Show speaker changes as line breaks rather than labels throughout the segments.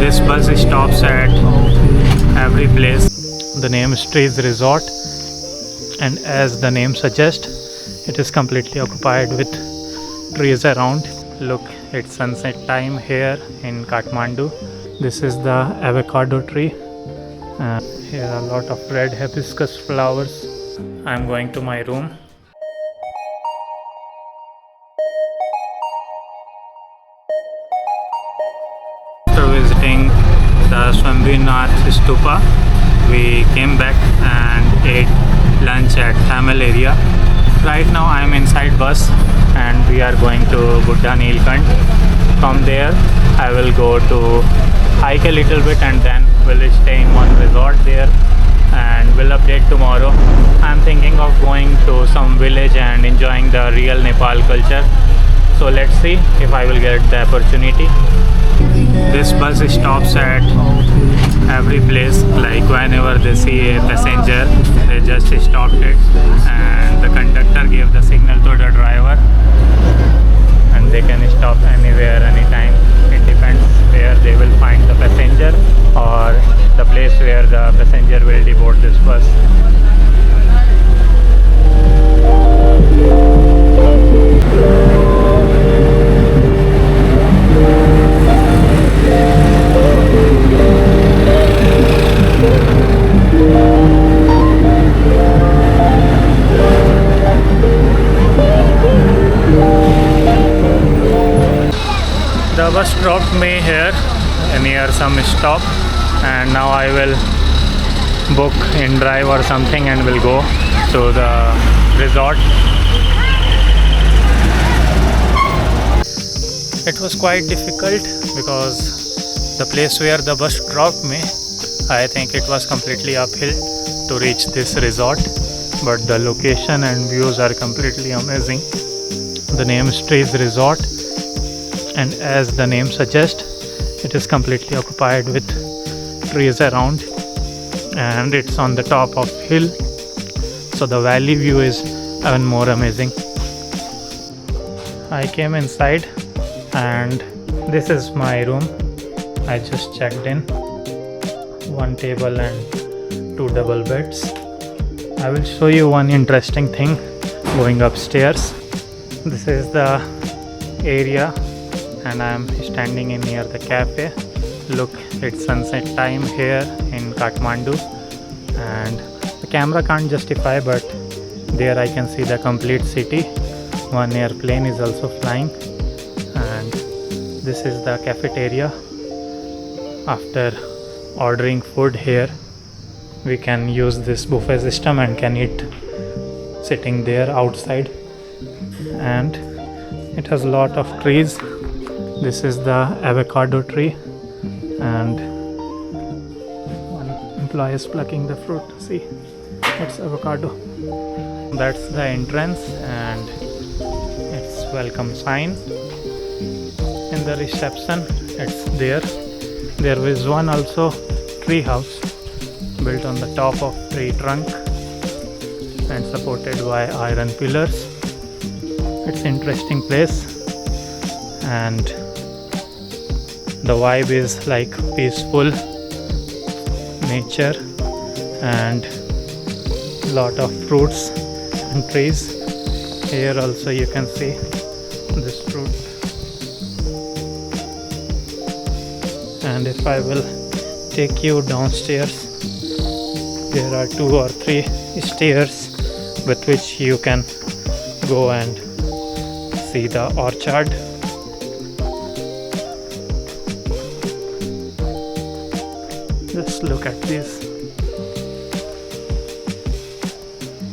This bus stops at every place. The name is Treez Resort, and as the name suggests, it is completely occupied with trees around. Look, it's sunset time here in Kathmandu. This is the avocado tree. Here are a lot of red hibiscus flowers. I'm going to my room. After visiting the Swambhinath Stupa, we came back and ate lunch at Tamil area. Right now I'm inside bus and we are going to Budhanilkantha. From there I will go to hike a little bit and then we'll stay in one resort there and we'll update tomorrow. I'm thinking of going to some village and enjoying the real Nepal culture. So let's see if I will get the opportunity. This bus stops at every place, like whenever they see a passenger, they just stopped it and the conductor gave the signal to the driver and they can stop anywhere, anytime. It depends where they will find the passenger or the place where the passenger will deboard this bus. The bus dropped me here near some stop and now I will book in drive or something and will go to the resort. It was quite difficult because the place where the bus dropped me, I think it was completely uphill to reach this resort, but the location and views are completely amazing. The name is Treez Resort, and as the name suggests, it is completely occupied with trees around and it's on the top of hill, so the valley view is even more amazing. I came inside and this is my room. I just checked in. One table and two double beds. I will show you one interesting thing going upstairs. This is the area and I am standing in near the cafe. Look, it's sunset time here in Kathmandu and the camera can't justify, but there I can see the complete city. One airplane is also flying and this is the cafeteria. After ordering food here, we can use this buffet system and can eat sitting there outside, and it has a lot of trees. This is the avocado tree and one employee is plucking the fruit. See, it's avocado. That's the entrance and it's welcome sign. In the reception, it's there. There is one also tree house built on the top of tree trunk and supported by iron pillars. It's interesting place and the vibe is like peaceful nature and lot of fruits and trees. Here also you can see this fruit. And if I will take you downstairs, there are 2 or 3 stairs with which you can go and see the orchard. Just look at this.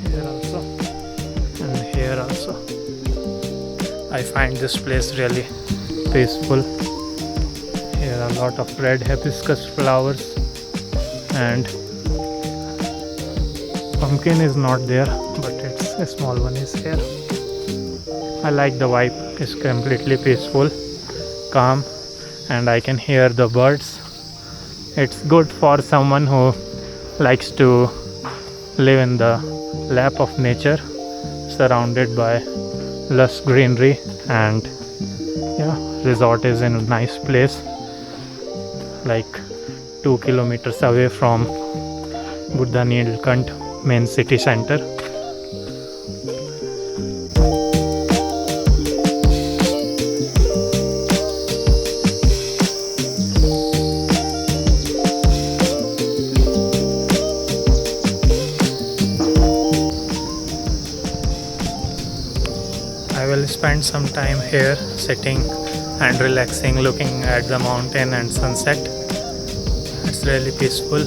Here also and here also. I find this place really peaceful. Here are a lot of red hibiscus flowers and pumpkin is not there, but it's a small one is here. I like the vibe. It's completely peaceful, calm, and I can hear the birds. It's good for someone who likes to live in the lap of nature, surrounded by lush greenery, and yeah, resort is in a nice place. like 2 kilometers away from Budhanilkantha main city center. I will spend some time here sitting and relaxing, looking at the mountain and sunset. It's really peaceful,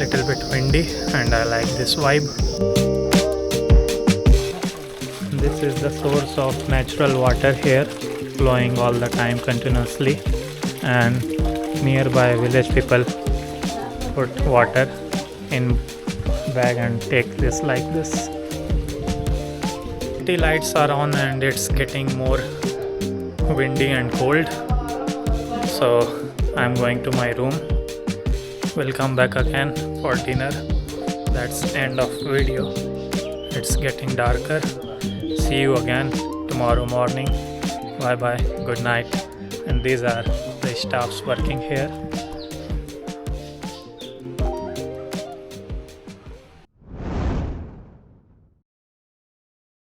little bit windy, and I like this vibe. This is the source of natural water here, flowing all the time continuously, and nearby village people put water in bag and take this like this. City lights are on and it's getting more windy and cold, so I'm going to my room. We'll come back again for dinner. That's end of video. It's getting darker. See you again tomorrow morning. Bye bye, good night. And these are the staffs working here.